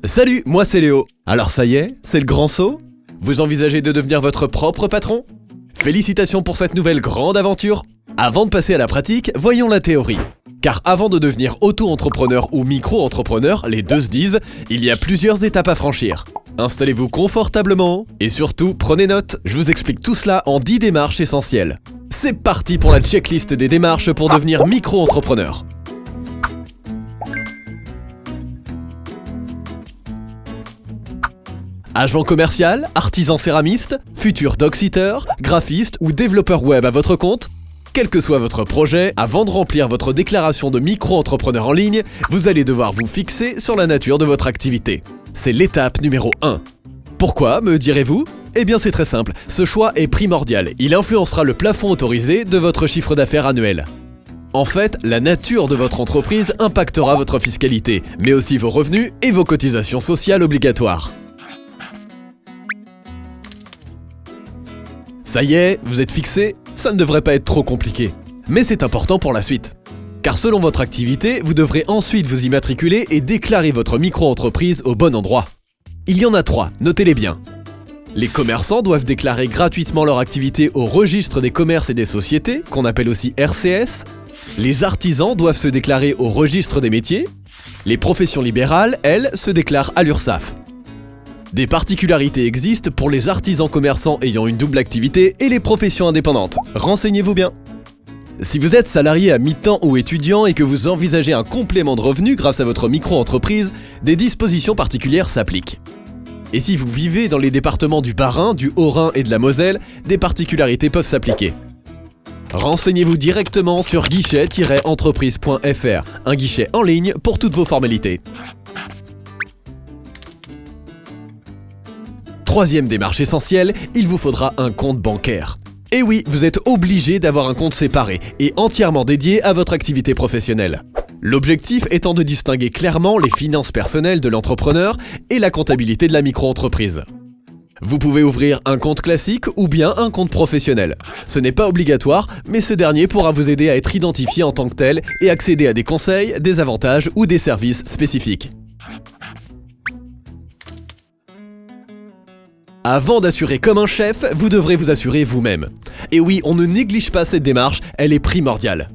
Salut, moi c'est Léo. Alors ça y est, c'est le grand saut? Vous envisagez de devenir votre propre patron? Félicitations pour cette nouvelle grande aventure. Avant de passer à la pratique, voyons la théorie. Car avant de devenir auto-entrepreneur ou micro-entrepreneur, les deux se disent, il y a plusieurs étapes à franchir. Installez-vous confortablement et surtout prenez note, je vous explique tout cela en 10 démarches essentielles. C'est parti pour la checklist des démarches pour devenir micro-entrepreneur. Agent commercial, artisan céramiste, futur dog-sitter, graphiste ou développeur web à votre compte? Quel que soit votre projet, avant de remplir votre déclaration de micro-entrepreneur en ligne, vous allez devoir vous fixer sur la nature de votre activité. C'est l'étape numéro 1. Pourquoi, me direz-vous? Eh bien c'est très simple, ce choix est primordial, il influencera le plafond autorisé de votre chiffre d'affaires annuel. En fait, la nature de votre entreprise impactera votre fiscalité, mais aussi vos revenus et vos cotisations sociales obligatoires. Ça y est, vous êtes fixé? Ça ne devrait pas être trop compliqué. Mais c'est important pour la suite. Car selon votre activité, vous devrez ensuite vous immatriculer et déclarer votre micro-entreprise au bon endroit. Il y en a 3, notez-les bien. Les commerçants doivent déclarer gratuitement leur activité au registre des commerces et des sociétés, qu'on appelle aussi RCS. Les artisans doivent se déclarer au registre des métiers. Les professions libérales, elles, se déclarent à l'URSSAF. Des particularités existent pour les artisans commerçants ayant une double activité et les professions indépendantes. Renseignez-vous bien. Si vous êtes salarié à mi-temps ou étudiant et que vous envisagez un complément de revenu grâce à votre micro-entreprise, des dispositions particulières s'appliquent. Et si vous vivez dans les départements du Bas-Rhin, du Haut-Rhin et de la Moselle, des particularités peuvent s'appliquer. Renseignez-vous directement sur guichet-entreprise.fr, un guichet en ligne pour toutes vos formalités. Troisième démarche essentielle, il vous faudra un compte bancaire. Et oui, vous êtes obligé d'avoir un compte séparé et entièrement dédié à votre activité professionnelle. L'objectif étant de distinguer clairement les finances personnelles de l'entrepreneur et la comptabilité de la micro-entreprise. Vous pouvez ouvrir un compte classique ou bien un compte professionnel. Ce n'est pas obligatoire, mais ce dernier pourra vous aider à être identifié en tant que tel et accéder à des conseils, des avantages ou des services spécifiques. Avant d'assurer comme un chef, vous devrez vous assurer vous-même. Et oui, on ne néglige pas cette démarche, elle est primordiale.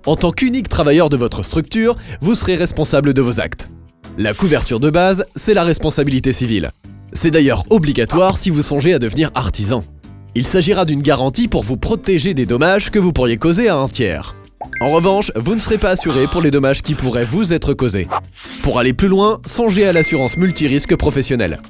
En tant qu'unique travailleur de votre structure, vous serez responsable de vos actes. La couverture de base, c'est la responsabilité civile. C'est d'ailleurs obligatoire si vous songez à devenir artisan. Il s'agira d'une garantie pour vous protéger des dommages que vous pourriez causer à un tiers. En revanche, vous ne serez pas assuré pour les dommages qui pourraient vous être causés. Pour aller plus loin, songez à l'assurance multirisque professionnelle.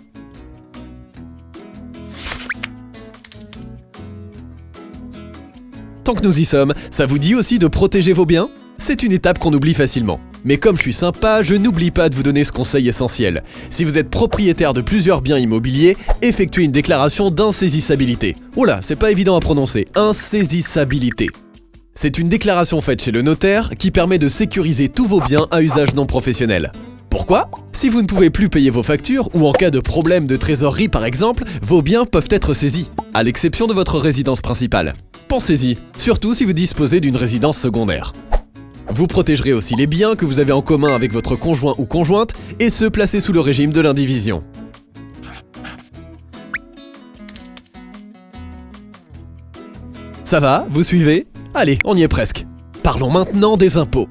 Tant que nous y sommes, ça vous dit aussi de protéger vos biens? C'est une étape qu'on oublie facilement. Mais comme je suis sympa, je n'oublie pas de vous donner ce conseil essentiel. Si vous êtes propriétaire de plusieurs biens immobiliers, effectuez une déclaration d'insaisissabilité. Oula, c'est pas évident à prononcer, insaisissabilité. C'est une déclaration faite chez le notaire qui permet de sécuriser tous vos biens à usage non professionnel. Pourquoi? Si vous ne pouvez plus payer vos factures ou en cas de problème de trésorerie par exemple, vos biens peuvent être saisis, à l'exception de votre résidence principale. Pensez-y, surtout si vous disposez d'une résidence secondaire. Vous protégerez aussi les biens que vous avez en commun avec votre conjoint ou conjointe et ceux placés sous le régime de l'indivision. Ça va? Vous suivez? Allez, on y est presque. Parlons maintenant des impôts.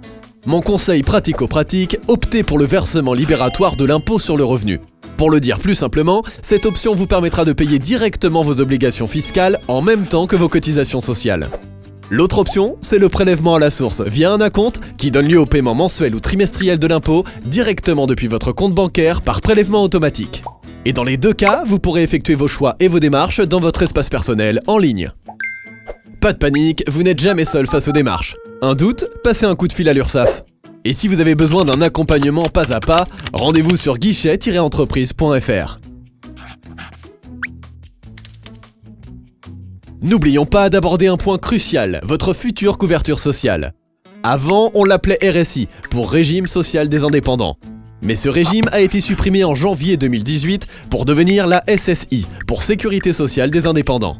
Mon conseil pratico-pratique, optez pour le versement libératoire de l'impôt sur le revenu. Pour le dire plus simplement, cette option vous permettra de payer directement vos obligations fiscales en même temps que vos cotisations sociales. L'autre option, c'est le prélèvement à la source via un acompte qui donne lieu au paiement mensuel ou trimestriel de l'impôt directement depuis votre compte bancaire par prélèvement automatique. Et dans les deux cas, vous pourrez effectuer vos choix et vos démarches dans votre espace personnel en ligne. Pas de panique, vous n'êtes jamais seul face aux démarches. Un doute? Passez un coup de fil à l'URSSAF. Et si vous avez besoin d'un accompagnement pas à pas, rendez-vous sur guichet-entreprise.fr. N'oublions pas d'aborder un point crucial, votre future couverture sociale. Avant, on l'appelait RSI, pour Régime Social des Indépendants. Mais ce régime a été supprimé en janvier 2018 pour devenir la SSI, pour Sécurité Sociale des Indépendants.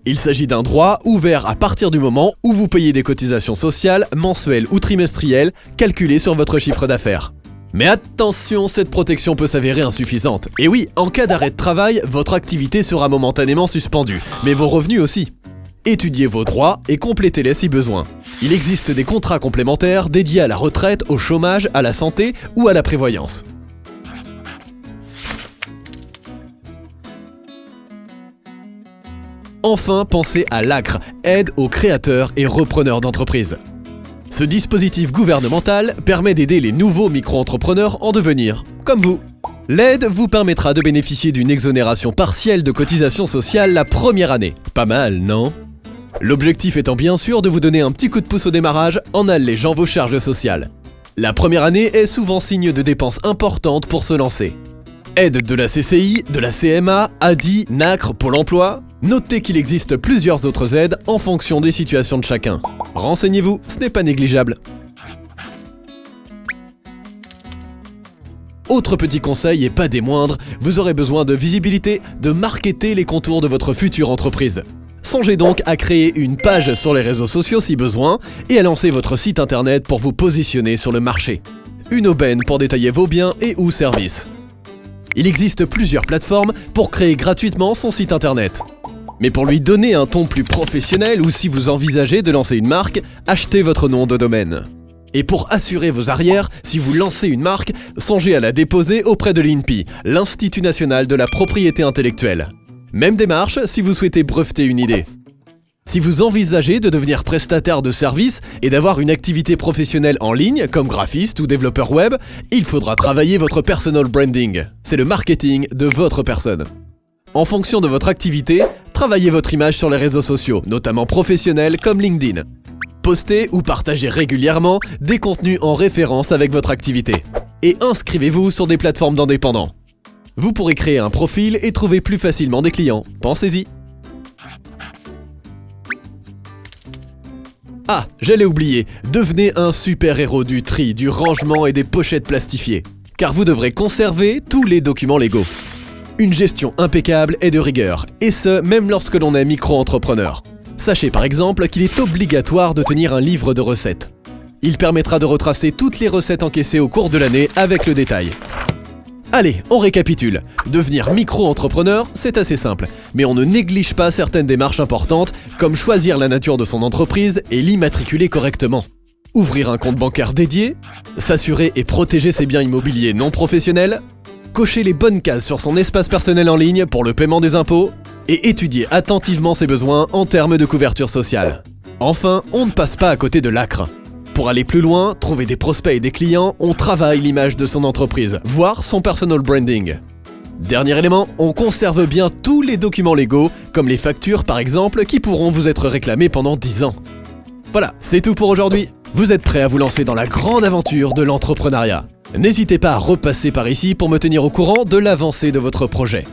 Il s'agit d'un droit ouvert à partir du moment où vous payez des cotisations sociales mensuelles ou trimestrielles calculées sur votre chiffre d'affaires. Mais attention, cette protection peut s'avérer insuffisante. Et oui, en cas d'arrêt de travail, votre activité sera momentanément suspendue, mais vos revenus aussi. Étudiez vos droits et complétez-les si besoin. Il existe des contrats complémentaires dédiés à la retraite, au chômage, à la santé ou à la prévoyance. Enfin, pensez à l'ACRE, aide aux créateurs et repreneurs d'entreprises. Ce dispositif gouvernemental permet d'aider les nouveaux micro-entrepreneurs en devenir, comme vous. L'aide vous permettra de bénéficier d'une exonération partielle de cotisations sociales la première année. Pas mal, non? L'objectif étant bien sûr de vous donner un petit coup de pouce au démarrage en allégeant vos charges sociales. La première année est souvent signe de dépenses importantes pour se lancer. Aide de la CCI, de la CMA, ADI, NACRE, Pôle emploi. Notez qu'il existe plusieurs autres aides en fonction des situations de chacun. Renseignez-vous, ce n'est pas négligeable. Autre petit conseil et pas des moindres, vous aurez besoin de visibilité, de marketer les contours de votre future entreprise. Songez donc à créer une page sur les réseaux sociaux si besoin et à lancer votre site internet pour vous positionner sur le marché. Une aubaine pour détailler vos biens et ou services. Il existe plusieurs plateformes pour créer gratuitement son site internet. Mais pour lui donner un ton plus professionnel ou si vous envisagez de lancer une marque, achetez votre nom de domaine. Et pour assurer vos arrières, si vous lancez une marque, songez à la déposer auprès de l'INPI, l'Institut national de la propriété intellectuelle. Même démarche si vous souhaitez breveter une idée. Si vous envisagez de devenir prestataire de services et d'avoir une activité professionnelle en ligne, comme graphiste ou développeur web, il faudra travailler votre personal branding. C'est le marketing de votre personne. En fonction de votre activité, travaillez votre image sur les réseaux sociaux, notamment professionnels comme LinkedIn. Postez ou partagez régulièrement des contenus en référence avec votre activité. Et inscrivez-vous sur des plateformes d'indépendants. Vous pourrez créer un profil et trouver plus facilement des clients. Pensez-y. Ah, j'allais oublier, devenez un super-héros du tri, du rangement et des pochettes plastifiées. Car vous devrez conserver tous les documents légaux. Une gestion impeccable et de rigueur, et ce, même lorsque l'on est micro-entrepreneur. Sachez par exemple qu'il est obligatoire de tenir un livre de recettes. Il permettra de retracer toutes les recettes encaissées au cours de l'année avec le détail. Allez, on récapitule. Devenir micro-entrepreneur, c'est assez simple, mais on ne néglige pas certaines démarches importantes, comme choisir la nature de son entreprise et l'immatriculer correctement. Ouvrir un compte bancaire dédié, s'assurer et protéger ses biens immobiliers non professionnels, cocher les bonnes cases sur son espace personnel en ligne pour le paiement des impôts, et étudier attentivement ses besoins en termes de couverture sociale. Enfin, on ne passe pas à côté de l'ACRE. Pour aller plus loin, trouver des prospects et des clients, on travaille l'image de son entreprise, voire son personal branding. Dernier élément, on conserve bien tous les documents légaux, comme les factures par exemple, qui pourront vous être réclamés pendant 10 ans. Voilà, c'est tout pour aujourd'hui. Vous êtes prêts à vous lancer dans la grande aventure de l'entrepreneuriat. N'hésitez pas à repasser par ici pour me tenir au courant de l'avancée de votre projet.